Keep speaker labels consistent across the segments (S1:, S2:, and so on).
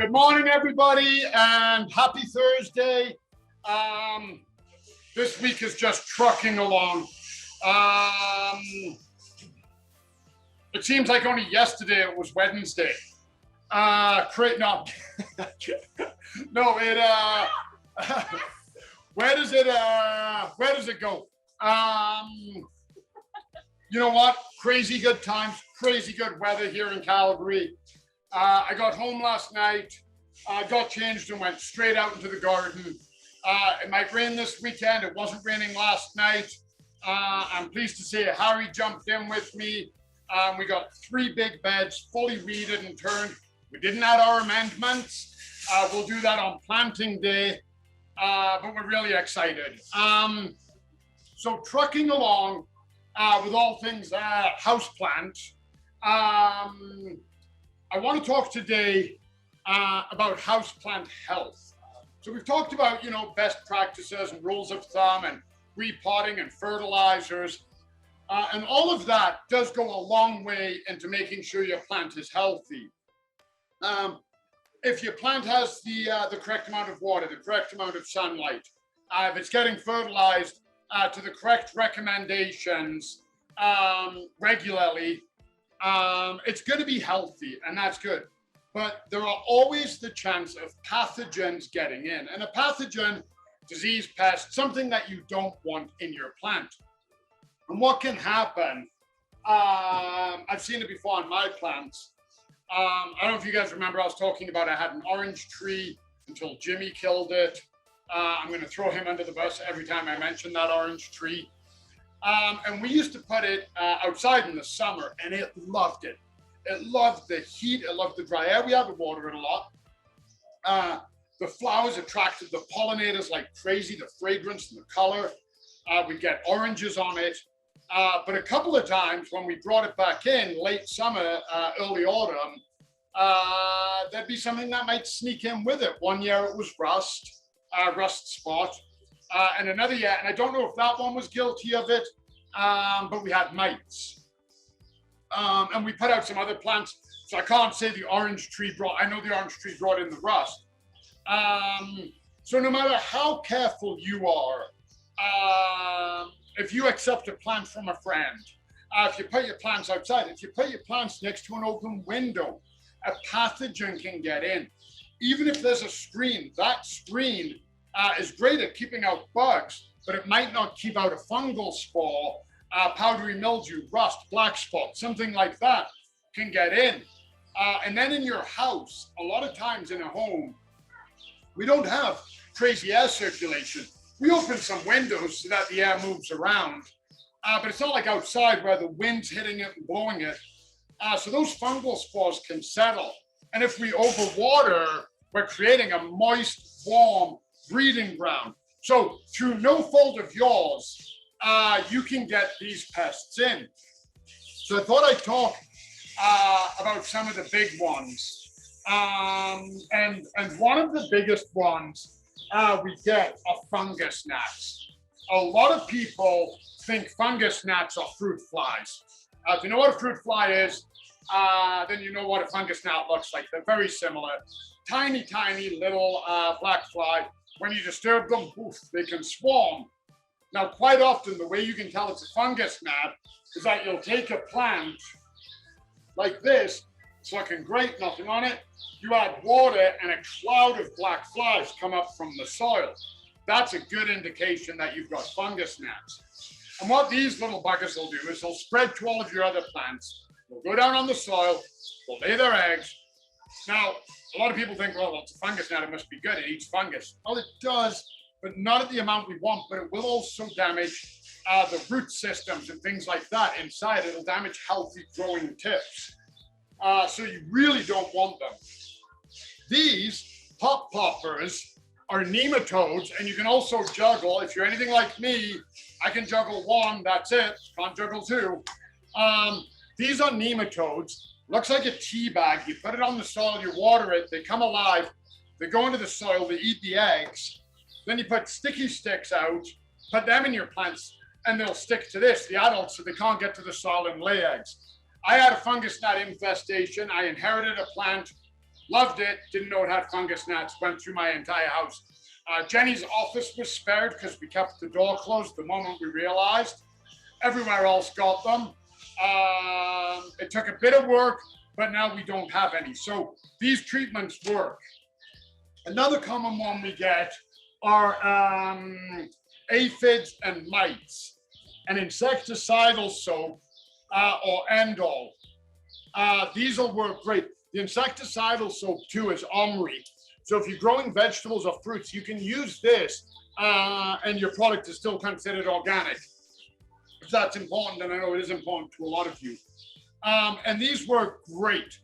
S1: Good morning, everybody, and happy Thursday. This week is just trucking along. It seems like only yesterday it was Wednesday. No, where does it go? You know what? Crazy good times, crazy good weather here in Calgary. I got home last night, got changed and went straight out into the garden. It might rain this weekend. It wasn't raining last night. I'm pleased to say Harry jumped in with me. We got 3 big beds, fully weeded and turned. We didn't add our amendments. We'll do that on planting day, but we're really excited. So trucking along with all things houseplant. I want to talk today about houseplant health. So we've talked about, best practices and rules of thumb and repotting and fertilizers. And all of that does go a long way into making sure your plant is healthy. If your plant has the correct amount of water, the correct amount of sunlight, if it's getting fertilized to the correct recommendations regularly, it's going to be healthy, and that's good. But there are always the chance of pathogens getting in. And a pathogen, disease, pest, something that you don't want in your plant. And what can happen, I've seen it before on my plants. I don't know if you guys remember, I was talking about I had an orange tree until Jimmy killed it. I'm going to throw him under the bus every time I mention that orange tree. And we used to put it outside in the summer, and it loved it. It loved the heat. It loved the dry air. We had to water it a lot. The flowers attracted the pollinators like crazy, the fragrance and the color. We'd get oranges on it. But a couple of times when we brought it back in, late summer, early autumn, there'd be something that might sneak in with it. One year it was rust spot. And another year, and I don't know if that one was guilty of it, but we had mites. And we put out some other plants, so I can't say the orange tree I know the orange tree brought in the rust. So no matter how careful you are, if you accept a plant from a friend, if you put your plants outside, if you put your plants next to an open window, a pathogen can get in. Even if there's a screen, that screen is great at keeping out bugs, but it might not keep out a fungal spore, powdery mildew, rust, black spot, something like that can get in. And then in your house, a lot of times in a home, we don't have crazy air circulation. We open some windows so that the air moves around, but it's not like outside where the wind's hitting it and blowing it. So those fungal spores can settle. And if we overwater, we're creating a moist, warm breeding ground. So through no fault of yours, you can get these pests in. So I thought I'd talk about some of the big ones. And one of the biggest ones we get are Fungusgnats. A lot of people think Fungusgnats are fruit flies. If you know what a fruit fly is, then you know what a Fungusgnat looks like. They're very similar. Tiny, tiny little black fly. When you disturb them, poof, they can swarm. Now, quite often, the way you can tell it's a Fungusgnat is that you'll take a plant like this. It's looking great, nothing on it. You add water and a cloud of black flies come up from the soil. That's a good indication that you've got Fungusgnats. And what these little buggers will do is they'll spread to all of your other plants. They'll go down on the soil, they'll lay their eggs. Now, a lot of people think, well, it's a Fungusgnat, it must be good, it eats fungus. Well, it does, but not at the amount we want, but it will also damage the root systems and things like that inside. It'll damage healthy growing tips. So you really don't want them. These pop poppers are nematodes, and you can also juggle. If you're anything like me, I can juggle one, that's it, can't juggle two. These are nematodes. Looks like a tea bag. You put it on the soil, you water it, they come alive, they go into the soil, they eat the eggs. Then you put sticky sticks out, put them in your plants, and they'll stick to this, the adults, so they can't get to the soil and lay eggs. I had a Fungusgnat infestation. I inherited a plant Loved it. Didn't know it had Fungusgnats. Went through my entire house. Jenny's office was spared because we kept the door closed the moment we realized. Everywhere else got them. It took a bit of work, but now we don't have any. So these treatments work. Another common one we get are aphids and mites. An insecticidal soap or end-all. These will work great. The insecticidal soap too is omri. So if you're growing vegetables or fruits, you can use this and your product is still considered organic. If that's important, and I know it is important to a lot of you. And these work great.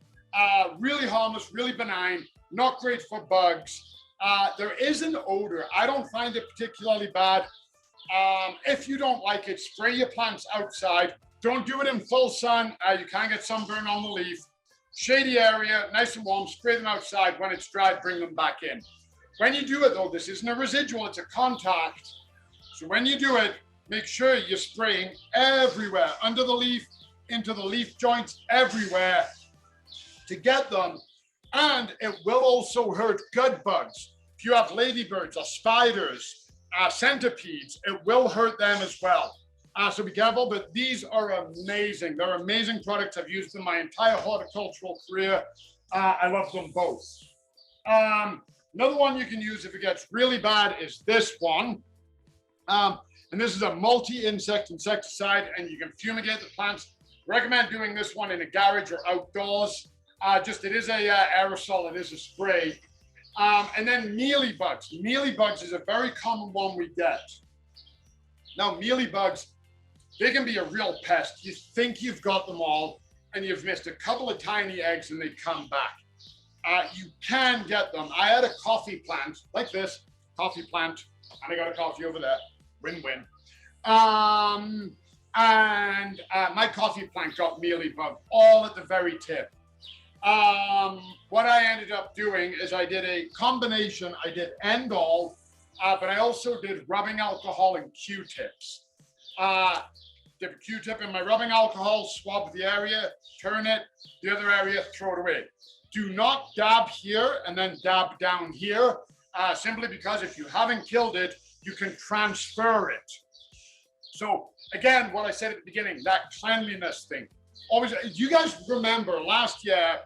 S1: Really harmless, really benign, not great for bugs. There is an odor. I don't find it particularly bad. If you don't like it, spray your plants outside. Don't do it in full sun. You can get sunburn on the leaf. Shady area, nice and warm, spray them outside. When it's dry, bring them back in. When you do it though, this isn't a residual, it's a contact. So when you do it, make sure you're spraying everywhere, under the leaf, into the leaf joints, everywhere to get them. And it will also hurt good bugs. If you have ladybirds or spiders, centipedes, it will hurt them as well. So be careful, but these are amazing. They're amazing products. I've used them my entire horticultural career. I love them both. Another one you can use if it gets really bad is this one. And this is a multi-insect insecticide, and you can fumigate the plants. Recommend doing this one in a garage or outdoors. It is a aerosol, it is a spray. And then mealybugs. Mealybugs is a very common one we get. Now, mealybugs, they can be a real pest. You think you've got them all, and you've missed a couple of tiny eggs, and they come back. You can get them. I had a coffee plant, like this, coffee plant, and I got a coffee over there. Win-win. My coffee plant got mealybug all at the very tip. What I ended up doing is I did a combination. I did end-all, but I also did rubbing alcohol and Q-tips. Dip a Q-tip in my rubbing alcohol, swab the area, turn it, the other area, throw it away. Do not dab here and then dab down here, simply because if you haven't killed it, you can transfer it. So again, what I said at the beginning, that cleanliness thing. Always, you guys remember last year,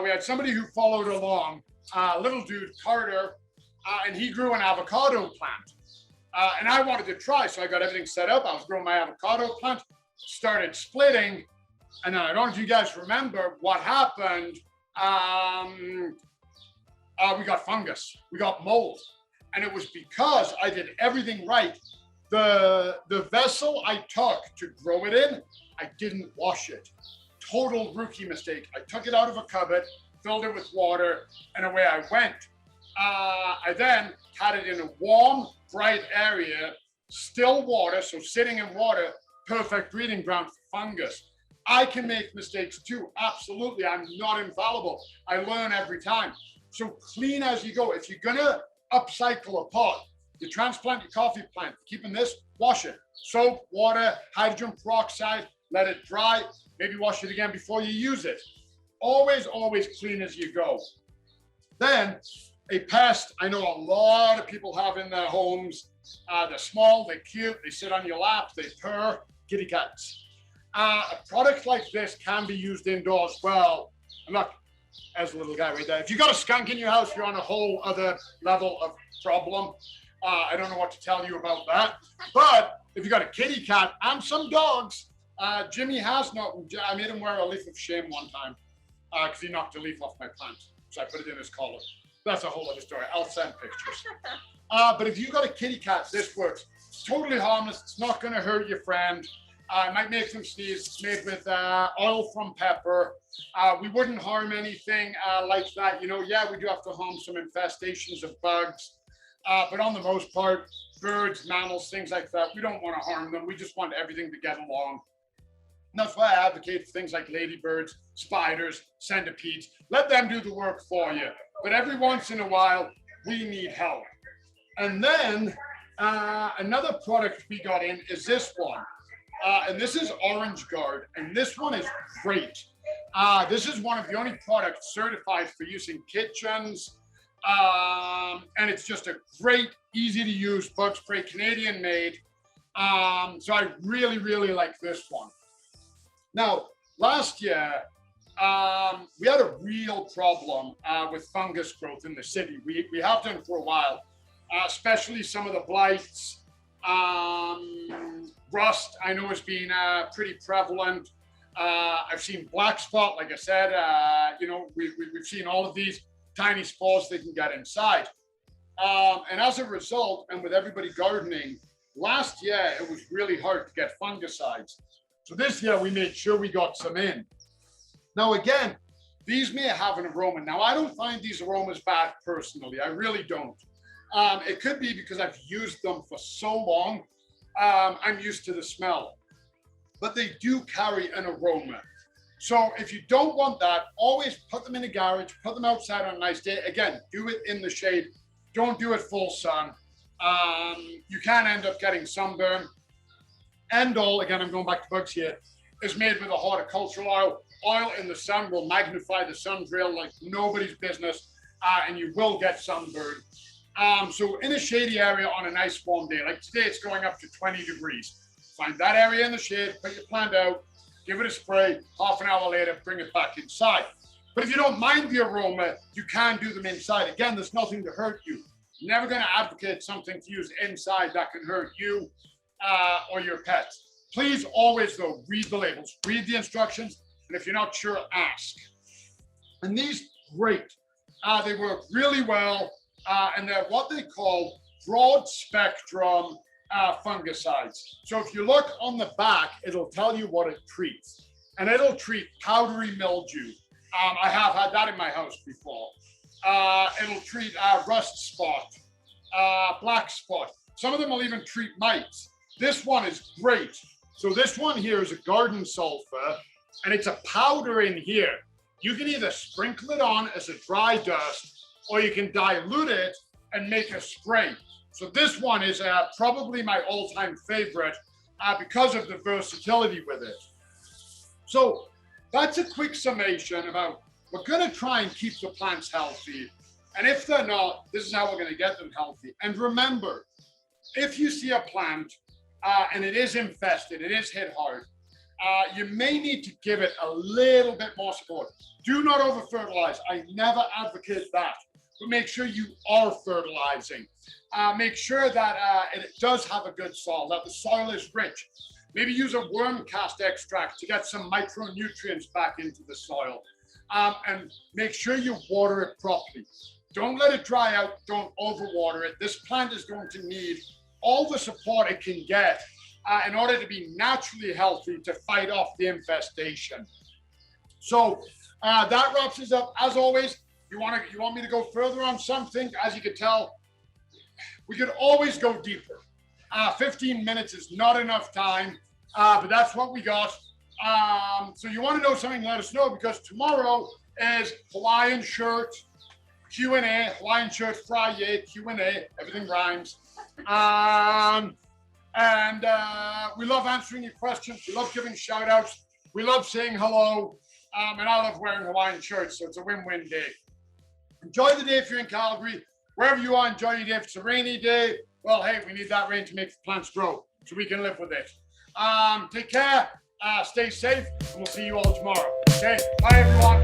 S1: we had somebody who followed along, little dude, Carter, and he grew an avocado plant. And I wanted to try, so I got everything set up. I was growing my avocado plant, started splitting, and then I don't know if you guys remember what happened. We got fungus, we got mold, and it was because I did everything right. The vessel I took to grow it in, I didn't wash it. Total rookie mistake. I took it out of a cupboard, filled it with water, and away I went. I then had it in a warm, bright area, still water, so sitting in water, perfect breeding ground for fungus. I can make mistakes too, absolutely. I'm not infallible. I learn every time. So clean as you go. If you're gonna upcycle a pot, you transplant your coffee plant, keeping this, wash it. Soap, water, hydrogen peroxide, let it dry, maybe wash it again before you use it. Always, always clean as you go. Then, a pest, I know a lot of people have in their homes. They're small, they're cute, they sit on your lap, they purr, kitty cats. A product like this can be used indoors well. And look, there's a little guy right there. If you got a skunk in your house, you're on a whole other level of problem. I don't know what to tell you about that. But if you got a kitty cat and some dogs, Jimmy has not, I made him wear a leaf of shame one time because he knocked a leaf off my plant. So I put it in his collar. That's a whole other story. I'll send pictures. But if you got a kitty cat, this works. It's totally harmless. It's not going to hurt your friend. It might make them sneeze. It's made with oil from pepper. We wouldn't harm anything like that. You know, yeah, we do have to harm some infestations of bugs. But on the most part, birds, mammals, things like that, we don't want to harm them. We just want everything to get along. And that's why I advocate for things like ladybirds, spiders, centipedes. Let them do the work for you. But every once in a while, we need help. And then another product we got in is this one. And this is Orange Guard. And this one is great. This is one of the only products certified for use in kitchens. And it's just a great, easy to use bug spray, Canadian made. So I really, really like this one. Now, last year, we had a real problem with fungus growth in the city. We have done for a while, especially some of the blights. Rust, I know, has been pretty prevalent. I've seen black spot, like I said, we've seen all of these tiny spores that can get inside. And as a result, and with everybody gardening, last year it was really hard to get fungicides. So this year we made sure we got some in. Now again, these may have an aroma. Now I don't find these aromas bad personally, I really don't. It could be because I've used them for so long, I'm used to the smell. But they do carry an aroma. So if you don't want that, always put them in the garage, put them outside on a nice day. Again, do it in the shade. Don't do it full sun. You can end up getting sunburn. Endol, again, I'm going back to bugs here, is made with a horticultural oil. Oil in the sun will magnify the sun's rail like nobody's business, and you will get sunburn. So in a shady area on a nice warm day, like today, it's going up to 20 degrees. Find that area in the shade, put your plant out, give it a spray, half an hour later, bring it back inside. But if you don't mind the aroma, you can do them inside. Again, there's nothing to hurt you. Never going to advocate something to use inside that can hurt you or your pets. Please always, though, read the labels, read the instructions, and if you're not sure, ask. And these, great. They work really well, and they're what they call broad spectrum fungicides. So if you look on the back, it'll tell you what it treats, and it'll treat powdery mildew. I have had that in my house before. It'll treat rust spot, black spot. Some of them will even treat mites. This one is great. So this one here is a garden sulfur, and it's a powder in here. You can either sprinkle it on as a dry dust, or you can dilute it and make a spray. So this one is probably my all-time favorite because of the versatility with it. So that's a quick summation about, we're going to try and keep the plants healthy. And if they're not, this is how we're going to get them healthy. And remember, if you see a plant and it is infested, it is hit hard, you may need to give it a little bit more support. Do not over-fertilize. I never advocate that. But make sure you are fertilizing. Make sure that it does have a good soil, that the soil is rich. Maybe use a worm cast extract to get some micronutrients back into the soil. And make sure you water it properly. Don't let it dry out. Don't overwater it. This plant is going to need all the support it can get in order to be naturally healthy to fight off the infestation. So that wraps us up. As always, you want me to go further on something? As you can tell, we could always go deeper. 15 minutes is not enough time, but that's what we got. So you want to know something, let us know, because tomorrow is Hawaiian shirt Q&A, Hawaiian shirt Friday Q&A, everything rhymes. And we love answering your questions. We love giving shout outs. We love saying hello. And I love wearing Hawaiian shirts, so it's a win-win day. Enjoy the day if you're in Calgary. Wherever you are, enjoy your day. If it's a rainy day, well, hey, we need that rain to make the plants grow so we can live with it. Take care, stay safe, and we'll see you all tomorrow. Okay, bye everyone.